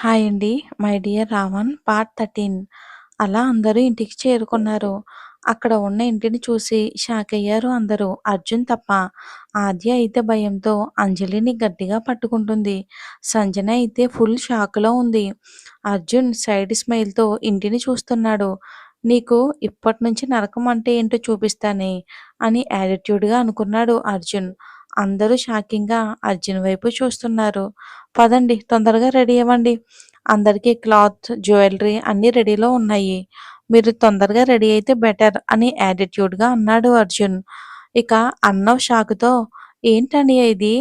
Hi అండి. My dear Ravan part 13. అలా అందరూ ఇంటికి చేరుకున్నారు. అక్కడ ఉన్న ఇంటిని చూసి షాక్ అయ్యారు అందరూ. అర్జున్ తప్ప. ఆద్య అయితే భయంతో అంజలిని గట్టిగా పట్టుకుంటుంది. సంజన అయితే ఫుల్ షాక్‌లో ఉంది. అర్జున్ సైడ్ స్మైల్‌తో ఇంటిని చూస్తున్నాడు. నీకు ఇప్పటినుంచి నరకం అంటే ఏంటో చూపిస్తానే అని యాటిట్యూడ్‌గా అనుకున్నాడు అర్జున్. అందరూ షాకింగ్‌గా అర్జున్ వైపు చూస్తున్నారు. పదండి తొందరగా రెడీ అవ్వండి. అందరికీ క్లాత్, జ్యువెలరీ అన్నీ రెడీలో ఉన్నాయి. మీరు తొందరగా రెడీ అయితే బెటర్ అని యాటిట్యూడ్‌గా అన్నాడు అర్జున్. ఇక అన్నవ్ షాకుతో ఏంటన్నయ్య ఇది?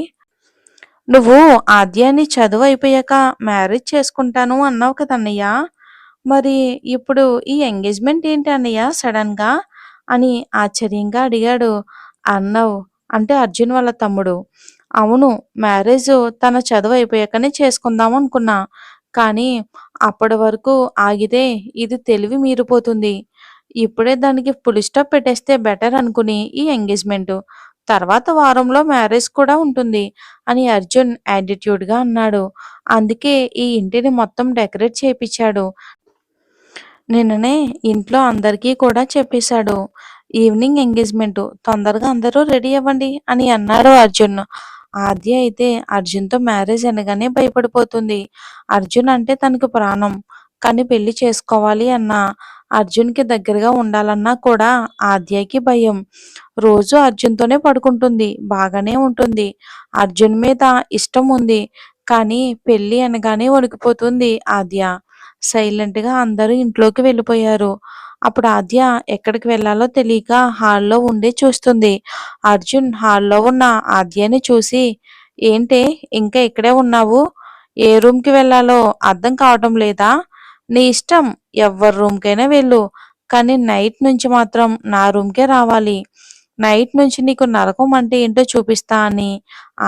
నువ్వు ఆద్యాని చదువు అయిపోయాక మ్యారేజ్ చేసుకుంటాను అన్నావు కదన్నయ్య. మరి ఇప్పుడు ఈ ఎంగేజ్‌మెంట్ ఏంటి అన్నయ్య సడెన్‌గా? అని ఆశ్చర్యంగా అడిగాడు అర్నవ్. అంటే అర్జున్ వాళ్ళ తమ్ముడు. అవును. మ్యారేజు తన చదువు అయిపోయాకనే చేసుకుందాం అనుకున్నా. కానీ అప్పటి వరకు ఆగితే ఇది తెలివి మీరిపోతుంది. ఇప్పుడే దానికి ఫుల్ స్టాప్ పెట్టేస్తే బెటర్ అనుకుని ఈ ఎంగేజ్‌మెంటు. తర్వాత వారంలో మ్యారేజ్ కూడా ఉంటుంది అని అర్జున్ యాటిట్యూడ్‌గా అన్నాడు. అందుకే ఈ ఇంటిని మొత్తం డెకరేట్ చేపిచ్చాడు. నిన్ననే ఇంట్లో అందరికీ కూడా చెప్పేశాడు. Evening engagement. తొందరగా అందరూ రెడీ అవ్వండి అని అన్నాడు అర్జున్. ఆద్య అయితే అర్జున్‌తో మ్యారేజ్ అనగానే భయపడిపోతుంది. అర్జున్ అంటే తనకు ప్రాణం. కానీ పెళ్లి చేసుకోవాలి అన్నా, అర్జున్‌కి దగ్గరగా ఉండాలన్నా కూడా ఆద్యకి భయం. రోజు అర్జున్‌తోనే పడుకుంటుంది. బాగానే ఉంటుంది. అర్జున్ మీద ఇష్టం ఉంది. కానీ పెళ్లి అనగానే వణికిపోతుంది ఆద్య. సైలెంట్‌గా అందరూ ఇంట్లోకి వెళ్ళిపోయారు. అప్పుడు ఆద్య ఎక్కడికి వెళ్ళాలో తెలియక హాల్‌లో ఉండి చూస్తుంది. అర్జున్ హాల్‌లో ఉన్న ఆద్యని చూసి, ఏంటే ఇంకా ఇక్కడే ఉన్నావు? ఏ రూమ్‌కి వెళ్ళాలో అర్థం కావటం లేదా? నీ ఇష్టం ఎవ్వరి రూమ్‌కైనా వెళ్ళు. కానీ నైట్ నుంచి మాత్రం నా రూమ్‌కే రావాలి. నైట్ నుంచి నీకు నరకం అంటే ఏంటో చూపిస్తా అని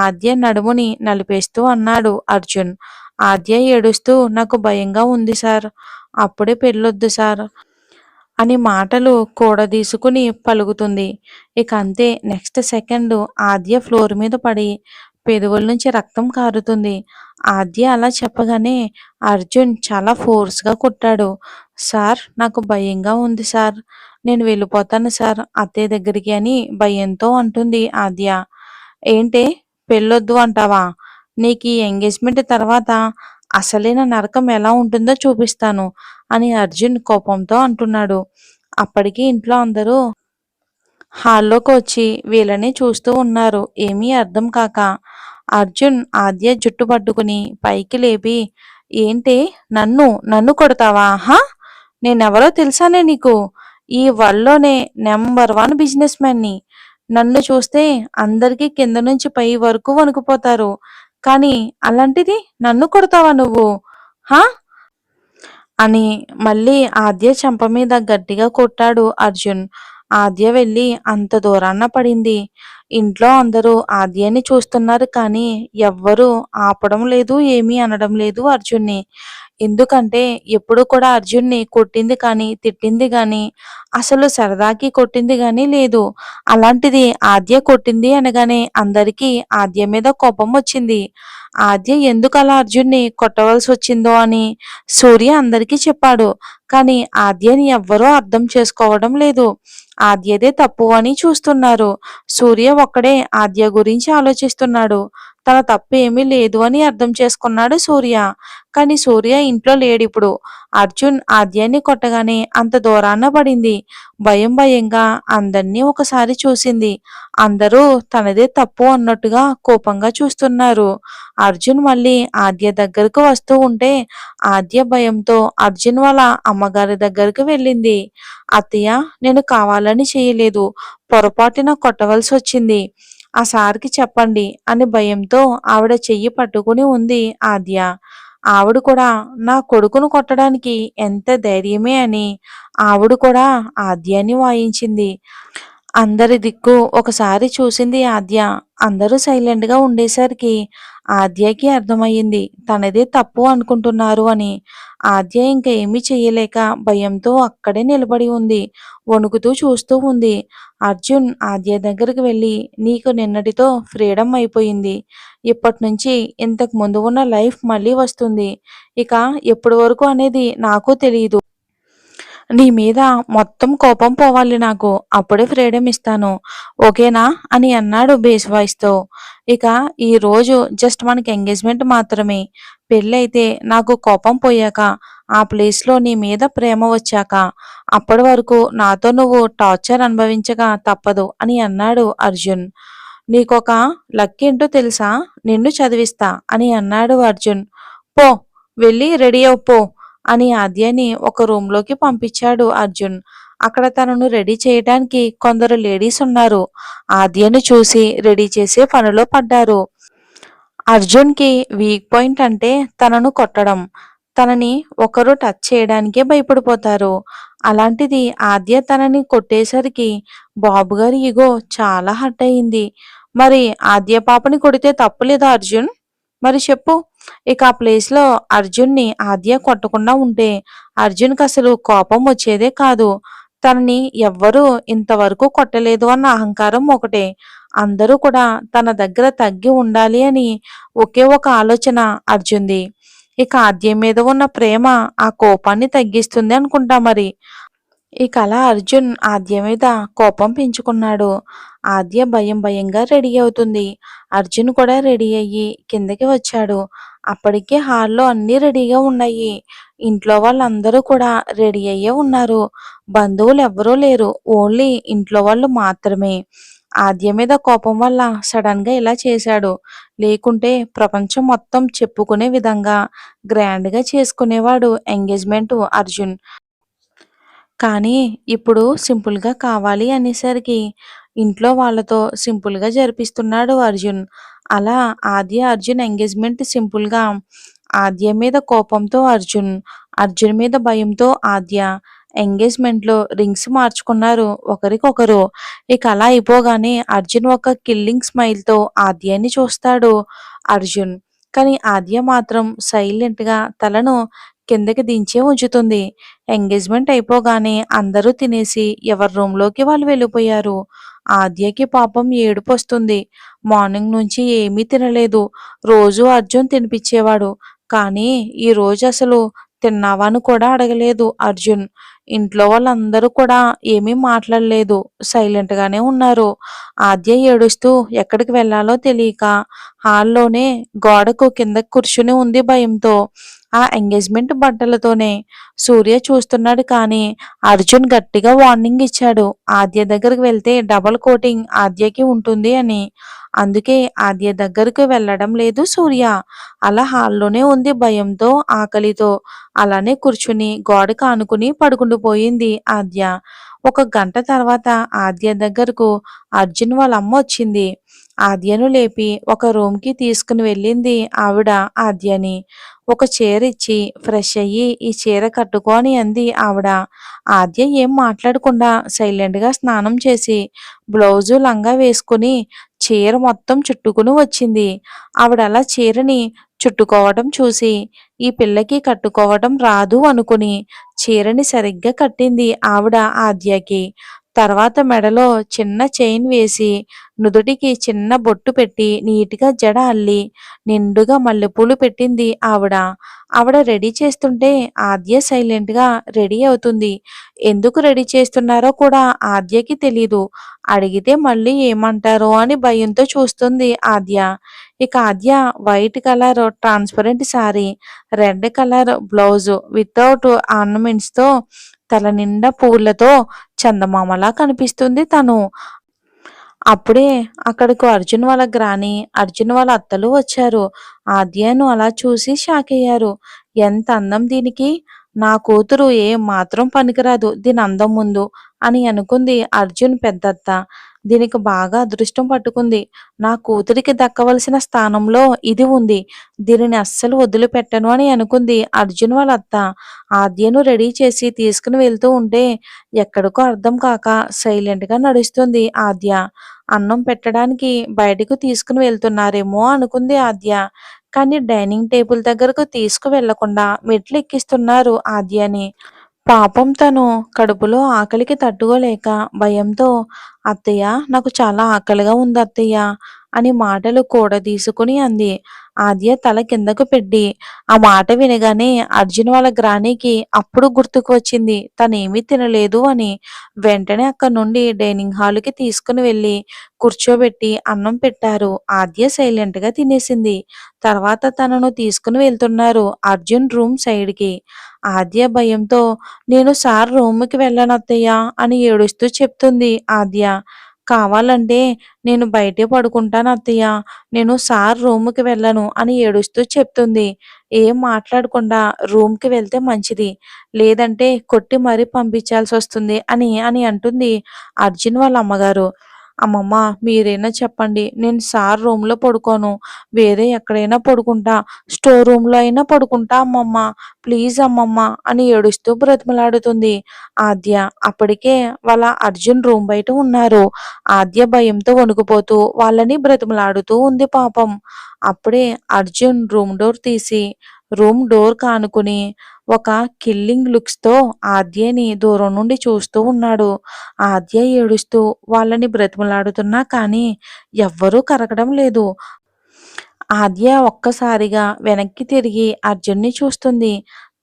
ఆద్య నడుముని నలిపేస్తూ అన్నాడు అర్జున్. ఆద్య ఏడుస్తూ నాకు భయంగా ఉంది సార్. అప్పుడే పెళ్ళొద్దు సార్ అని మాటలు కూడదీసుకుని పలుకుతుంది. ఇక అంతే నెక్స్ట్ సెకండ్ ఆద్య ఫ్లోర్ మీద పడి పెదవుల నుంచి రక్తం కారుతుంది. ఆద్య అలా చెప్పగానే అర్జున్ చాలా ఫోర్స్‌గా కొట్టాడు. సార్ నాకు భయంగా ఉంది సార్. నేను వెళ్ళిపోతాను సార్ అత్తయ్య దగ్గరికి అని భయంతో అంటుంది ఆద్య. ఏంటే పెళ్ళొద్దు అంటావా? నీకీ ఎంగేజ్‌మెంట్ తర్వాత అసలైన నరకం ఎలా ఉంటుందో చూపిస్తాను అని అర్జున్ కోపంతో అంటున్నాడు. అప్పటికి ఇంట్లో అందరూ హాల్లోకి వచ్చి వీళ్ళని చూస్తూ ఉన్నారు. ఏమీ అర్థం కాక. అర్జున్ ఆద్య జుట్టు పట్టుకుని పైకి లేపి, ఏంటే నన్ను కొడతావా? హా! నేనెవరో తెలుసానే నీకు? ఈ వరల్డ్‌లోనే నంబర్ 1 బిజినెస్ మ్యాన్‌ని. నన్ను చూస్తే అందరికీ కింద నుంచి పై వరకు వణికిపోతారు. కానీ అలాంటిది నన్ను కొడతావా నువ్వు? హా! అని మళ్ళీ ఆద్య చెంప మీద గట్టిగా కొట్టాడు అర్జున్. ఆద్య వెళ్ళి అంత దూరాన పడింది. ఇంట్లో అందరూ ఆద్యని చూస్తున్నారు కానీ ఎవ్వరూ ఆపడం లేదు, ఏమీ అనడం లేదు అర్జున్ని. ఎందుకంటే ఎప్పుడు కూడా అర్జున్ని కొట్టింది కానీ, తిట్టింది గానీ, అసలు సరదాకి కొట్టింది గానీ లేదు. అలాంటిది ఆద్య కొట్టింది అనగానే అందరికీ ఆద్య మీద కోపం వచ్చింది. ఆద్య ఎందుకలా అర్జున్ని కొట్టవలసొచ్చిందో అని సూర్య అందరికీ చెప్పాడు. కానీ ఆద్యని ఎవ్వరూ అర్థం చేసుకోవడం లేదు. ఆద్యదే తప్పు అని చూస్తున్నారు. సూర్య ఒక్కడే ఆద్య గురించి ఆలోచిస్తున్నాడు. తన తప్పు ఏమీ లేదు అని అర్థం చేసుకున్నాడు సూర్య. కానీ సూర్య ఇంట్లో లేడిప్పుడు. అర్జున్ ఆద్యాన్ని కొట్టగానే అంత దూరాన పడింది. భయంగా అందర్నీ ఒకసారి చూసింది. అందరూ తనదే తప్పు అన్నట్టుగా కోపంగా చూస్తున్నారు. అర్జున్ మళ్ళీ ఆద్య దగ్గరకు వస్తూ ఉంటే ఆద్య భయంతో అర్జున్ వాళ్ళ అమ్మగారి దగ్గరకు వెళ్ళింది. అత్తయ్య నేను కావాలని చేయలేదు. పొరపాటున కొట్టవలసొచ్చింది. ఆ సార్‌కి చెప్పండి అని భయంతో ఆవిడ చెయ్యి పట్టుకుని ఉంది ఆద్య. ఆవిడ కూడా నా కొడుకును కొట్టడానికి ఎంత ధైర్యమే అని ఆవిడ కూడా ఆద్యని వాయించింది. అందరి దిక్కు ఒకసారి చూసింది ఆద్య. అందరూ సైలెంట్‌గా ఉండేసరికి ఆద్యకి అర్థమయ్యింది తనదే తప్పు అనుకుంటున్నారు అని. ఆద్య ఇంక ఏమీ చెయ్యలేక భయంతో అక్కడే నిలబడి ఉంది. వణుకుతూ చూస్తూ ఉంది. అర్జున్ ఆద్య దగ్గరికి వెళ్ళి, "నీకు నిన్నటితో ఫ్రీడమ్ అయిపోయింది. ఇప్పటినుంచి ఇంతకు ముందు ఉన్న లైఫ్ మళ్ళీ వస్తుంది. ఇక ఎప్పటి వరకు అనేది నాకు తెలీదు. నీ మీద మొత్తం కోపం పోవాలి నాకు. అప్పుడే ఫ్రీడమ్ ఇస్తాను. ఓకేనా?" అని అన్నాడు బేస్ వాయిస్‌తో. ఇక ఈరోజు జస్ట్ మనకి ఎంగేజ్‌మెంట్ మాత్రమే. పెళ్లయితే నాకు కోపం పోయాక, ఆ ప్లేస్‌లో నీ మీద ప్రేమ వచ్చాక, అప్పటి వరకు నాతో నువ్వు టార్చర్ అనుభవించక తప్పదు అని అన్నాడు అర్జున్. "నీకొక లక్ ఏంటో తెలుసా? నిన్ను చదివిస్తా" అని అన్నాడు అర్జున్. "పో వెళ్ళి రెడీ అవ్వు పో" అని ఆద్యని ఒక రూమ్‌లోకి పంపించాడు అర్జున్. అక్కడ తనను రెడీ చేయడానికి కొందరు లేడీస్ ఉన్నారు. ఆద్యను చూసి రెడీ చేసే పనిలో పడ్డారు. అర్జున్‌కి వీక్ పాయింట్ అంటే తనను కొట్టడం. తనని ఒకరు టచ్ చేయడానికే భయపడిపోతారు. అలాంటిది ఆద్య తనని కొట్టేసరికి బాబుగారి ఇగో చాలా హర్ట్ అయింది. మరి ఆద్య పాపని కొడితే తప్పు లేదా అర్జున్? మరి చెప్పు. ఇక ఆ ప్లేస్‌లో అర్జున్‌ని ఆద్య కొట్టకుండా ఉంటే అర్జున్‌కసలు కోపం వచ్చేదే కాదు. తనని ఎవ్వరూ ఇంతవరకు కొట్టలేదు అన్న అహంకారం ఒకటే. అందరూ కూడా తన దగ్గర తగ్గి ఉండాలి అని ఒకే ఒక ఆలోచన అర్జున్‌ది. ఇక ఆద్య మీద ఉన్న ప్రేమ ఆ కోపాన్ని తగ్గిస్తుంది అనుకుంటా మరి. ఇక అలా అర్జున్ ఆద్య మీద కోపం పెంచుకున్నాడు. ఆద్య భయం భయంగా రెడీ అవుతుంది. అర్జున్ కూడా రెడీ అయ్యి కిందకి వచ్చాడు. అప్పటికే హాల్‌లో అన్నీ రెడీగా ఉన్నాయి. ఇంట్లో వాళ్ళందరూ కూడా రెడీ అయ్యే ఉన్నారు. బంధువులు ఎవ్వరూ లేరు. ఓన్లీ ఇంట్లో వాళ్ళు మాత్రమే. ఆద్య మీద కోపం వల్ల సడన్‌గా ఇలా చేశాడు. లేకుంటే ప్రపంచం మొత్తం చెప్పుకునే విధంగా గ్రాండ్‌గా చేసుకునేవాడు ఎంగేజ్‌మెంటు అర్జున్. కానీ ఇప్పుడు సింపుల్‌గా కావాలి అనేసరికి ఇంట్లో వాళ్ళతో సింపుల్‌గా జరిపిస్తున్నాడు అర్జున్. అలా ఆద్య, అర్జున్ ఎంగేజ్‌మెంట్ సింపుల్‌గా. ఆద్య మీద కోపంతో అర్జున్, అర్జున్ మీద భయంతో ఆద్య ఎంగేజ్‌మెంట్‌లో రింగ్స్ మార్చుకున్నారు ఒకరికొకరు. ఇక అలా అయిపోగానే అర్జున్ ఒక కిల్లింగ్ స్మైల్‌తో ఆద్యని చూస్తాడు అర్జున్. కానీ ఆద్య మాత్రం సైలెంట్‌గా తలను కిందకి దించే ఉంచుతుంది. ఎంగేజ్‌మెంట్ అయిపోగానే అందరూ తినేసి ఎవరి రూమ్‌లోకి వాళ్ళు వెళ్ళిపోయారు. ఆద్యకి పాపం ఏడుపొస్తుంది. మార్నింగ్ నుంచి ఏమీ తినలేదు. రోజూ అర్జున్ తినిపిచ్చేవాడు. కానీ ఈరోజు అసలు తిన్నావా అని కూడా అడగలేదు అర్జున్. ఇంట్లో వాళ్ళందరూ కూడా ఏమీ మాట్లాడలేదు. సైలెంట్‌గానే ఉన్నారు. ఆద్య ఏడుస్తూ ఎక్కడికి వెళ్ళాలో తెలియక హాల్‌లోనే గోడకు కిందకి కూర్చుని ఉంది భయంతో. ఆ ఎంగేజ్‌మెంట్ బట్టలతోనే. సూర్య చూస్తున్నాడు కానీ అర్జున్ గట్టిగా వార్నింగ్ ఇచ్చాడు. ఆద్య దగ్గరికి వెళ్తే డబుల్ కోటింగ్ ఆద్యకి ఉంటుంది అని. అందుకే ఆద్య దగ్గరికి వెళ్ళడం లేదు సూర్య. అలా హాల్లోనే ఉంది భయంతో, ఆకలితో. అలానే కూర్చుని గోడకు ఆనుకుని పడుకుండిపోయింది ఆద్య. ఒక గంట తర్వాత ఆద్య దగ్గరకు అర్జున్ వాళ్ళ అమ్మ వచ్చింది. ఆద్యను లేపి ఒక రూమ్‌కి తీసుకుని వెళ్ళింది ఆవిడ ఆద్యని. ఒక చీర ఇచ్చి ఫ్రెష్ అయ్యి ఈ చీర కట్టుకో అని అంది ఆవిడ. ఆద్య ఏం మాట్లాడకుండా సైలెంట్‌గా స్నానం చేసి బ్లౌజు, లంగా వేసుకుని చీర మొత్తం చుట్టుకుని వచ్చింది. ఆవిడ అలా చీరని చుట్టుకోవటం చూసి ఈ పిల్లకి కట్టుకోవటం రాదు అనుకుని చీరని సరిగ్గా కట్టింది ఆవిడ ఆద్యకి. తర్వాత మెడలో చిన్న చైన్ వేసి నుదుటికి చిన్న బొట్టు పెట్టి నీట్‌గా జడ అల్లి నిండుగా మల్లెపూలు పెట్టింది ఆవిడ. ఆవిడ రెడీ చేస్తుంటే ఆద్య సైలెంట్‌గా రెడీ అవుతుంది. ఎందుకు రెడీ చేస్తున్నారో కూడా ఆద్యకి తెలీదు. అడిగితే మళ్ళీ ఏమంటారో అని భయంతో చూస్తుంది ఆద్య. ఇక Aadya white colour transparent sari, red colour blouse without ఆర్నమెంట్స్‌తో తల నిండా పూలతో చందమామలా కనిపిస్తుంది తను. అప్పుడే అక్కడకు అర్జున్ వాళ్ళ గ్రాని, అర్జున్ వాళ్ళ అత్తలు వచ్చారు. ఆద్యను అలా చూసి షాకయ్యారు. ఎంత అందం దీనికి! నా కూతురు ఏ మాత్రం పనికిరాదు దీని అందం ముందు అని అనుకుంది అర్జున్ పెద్దత్త. దీనికి బాగా అదృష్టం పట్టుకుంది. నా కూతురికి దక్కవలసిన స్థానంలో ఇది ఉంది. దీనిని అస్సలు వదిలిపెట్టను అని అనుకుంది అర్జున్ వాళ్ళ అత్త. ఆద్యను రెడీ చేసి తీసుకుని వెళ్తూ ఉంటే ఎక్కడికో అర్థం కాక సైలెంట్‌గా నడుస్తుంది ఆద్య. అన్నం పెట్టడానికి బయటకు తీసుకుని వెళ్తున్నారేమో అనుకుంది ఆద్య. కానీ డైనింగ్ టేబుల్ దగ్గరకు తీసుకువెళ్ళకుండా మెట్లెక్కిస్తున్నారు ఆద్యని. పాపం తను కడుపులో ఆకలికి తట్టుకోలేక భయంతో "అత్తయ్య నాకు చాలా ఆకలిగా ఉంది అత్తయ్య" అని మాటలు కూడదీసుకుని అంది. ఆద్య తల కిందకు పెట్టి ఆ మాట వినగానే అర్జున్ వాళ్ళ గ్రానికి అప్పుడు గుర్తుకు వచ్చింది తనేమీ తినలేదు అని. వెంటనే అక్కడి నుండి డైనింగ్ హాల్‌కి తీసుకుని వెళ్ళి కూర్చోబెట్టి అన్నం పెట్టారు. ఆద్య సైలెంట్‌గా తినేసింది. తర్వాత తనను తీసుకుని వెళ్తున్నారు అర్జున్ రూమ్ సైడ్‌కి. ఆద్య భయంతో "నేను సార్ రూమ్‌కి వెళ్ళనత్తయ్య" అని ఏడుస్తూ చెప్తుంది ఆద్య. "కావాలంటే నేను బయటే పడుకుంటాను అత్తయ్య. నేను సార్ రూమ్‌కి వెళ్ళను" అని ఏడుస్తూ చెప్తుంది. ఏం మాట్లాడకుండా రూమ్‌కి వెళ్తే మంచిది. లేదంటే కొట్టి మరీ పంపించాల్సొస్తుంది అని అంటుంది అర్జున్ వాళ్ళ అమ్మగారు. "అమ్మమ్మ మీరైనా చెప్పండి. నేను సార్ రూమ్‌లో పడుకోను. వేరే ఎక్కడైనా పడుకుంటా. స్టోర్ రూమ్‌లో అయినా పడుకుంటా అమ్మమ్మ. ప్లీజ్ అమ్మమ్మ" అని ఏడుస్తూ బ్రతిమలాడుతుంది ఆద్య. అప్పటికే వాళ్ళ అర్జున్ రూమ్ బయట ఉన్నారు. ఆద్య భయంతో వణికిపోతూ వాళ్ళని బ్రతిమలాడుతూ ఉంది పాపం. అప్పుడే అర్జున్ రూమ్ డోర్ తీసి రూమ్ డోర్‌కి ఆనుకుని ఒక కిల్లింగ్ లుక్స్‌తో ఆద్యని దూరం నుండి చూస్తూ ఉన్నాడు. ఆద్య ఏడుస్తూ వాళ్ళని బ్రతిమలాడుతున్నా కానీ ఎవ్వరూ కరగడం లేదు. ఆద్య ఒక్కసారిగా వెనక్కి తిరిగి అర్జున్ని చూస్తుంది.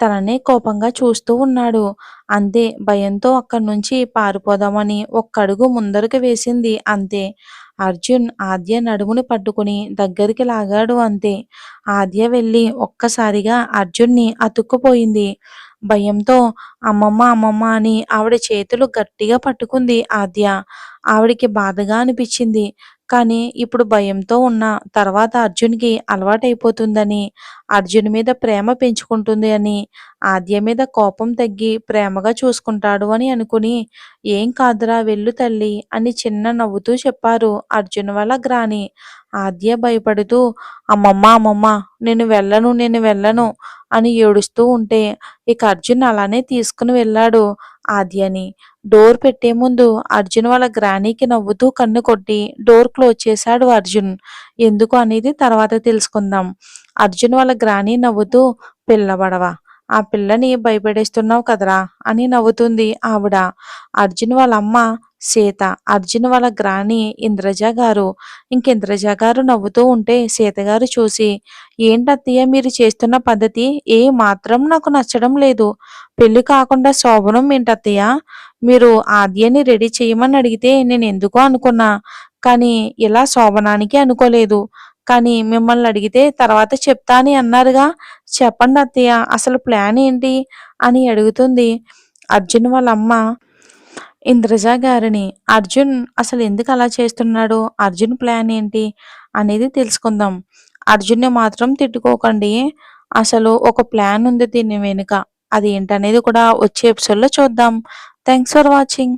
తననే కోపంగా చూస్తూ ఉన్నాడు. అంతే భయంతో అక్కడి నుంచి పారిపోదామని ఒక్కడుగు ముందరకు వేసింది అంతే. అర్జున్ ఆద్య నడుముని పట్టుకుని దగ్గరికి లాగాడు అంతే. ఆద్య వెళ్ళి ఒక్కసారిగా అర్జున్ని అతుక్కుపోయింది. భయంతో అమ్మమ్మ అమ్మమ్మ అని ఆవిడ చేతులు గట్టిగా పట్టుకుంది ఆద్య. ఆవిడికి బాధగా అనిపించింది. కానీ ఇప్పుడు భయంతో ఉన్న తర్వాత అర్జున్‌కి అలవాటైపోతుందని, అర్జున్ మీద ప్రేమ పెంచుకుంటుంది అని, ఆద్య మీద కోపం తగ్గి ప్రేమగా చూసుకుంటాడు అని అనుకుని, "ఏం కాదురా వెళ్ళు తల్లి" అని చిన్న నవ్వుతూ చెప్పారు అర్జున్ వాళ్ళ గ్రాని. ఆద్య భయపడుతూ "అమ్మమ్మ అమ్మమ్మ నేను వెళ్ళను" అని ఏడుస్తూ ఉంటే, ఇక అర్జున్ అలానే తీసుకుని వెళ్ళాడు ఆద్యని. డోర్ పెట్టే ముందు అర్జున్ వాళ్ళ గ్రానీకి నవ్వుతూ కన్ను కొట్టి డోర్ క్లోజ్ చేశాడు అర్జున్. ఎందుకు అనేది తర్వాత తెలుసుకుందాం. అర్జున్ వాళ్ళ గ్రాని నవ్వుతూ "పిల్లబడవ, ఆ పిల్లని భయపెడేస్తున్నావు కదరా" అని నవ్వుతుంది ఆవిడ. అర్జున్ వాళ్ళ అమ్మ సీత, అర్జున్ వాళ్ళ గ్రాని ఇంద్రజ గారు. ఇంద్రజ గారు నవ్వుతూ ఉంటే సీత గారు చూసి "ఏంటత్తయ్య మీరు చేస్తున్న పద్ధతి ఏ మాత్రం నాకు నచ్చడం లేదు. పెళ్లి కాకుండా శోభనం ఏంటత్తయ్య? మీరు ఆద్యని రెడీ చేయమని అడిగితే నేనెందుకో అనుకున్నా. కానీ ఇలా శోభనానికి అనుకోలేదు. కానీ మిమ్మల్ని అడిగితే తర్వాత చెప్తా అని అన్నారుగా. చెప్పండి అత్తయ్య అసలు ప్లాన్ ఏంటి?" అని అడుగుతుంది అర్జున్ వాళ్ళ అమ్మ ఇంద్రజ గారిని. అర్జున్ అసలు ఎందుకు అలా చేస్తున్నాడు? అర్జున్ ప్లాన్ ఏంటి? అనేది తెలుసుకుందాం. అర్జున్‌ని మాత్రం తిట్టుకోకండి. అసలు ఒక ప్లాన్ ఉంది దీని వెనుక. అది ఏంటనేది కూడా వచ్చే ఎపిసోడ్‌లో చూద్దాం. Thanks for watching.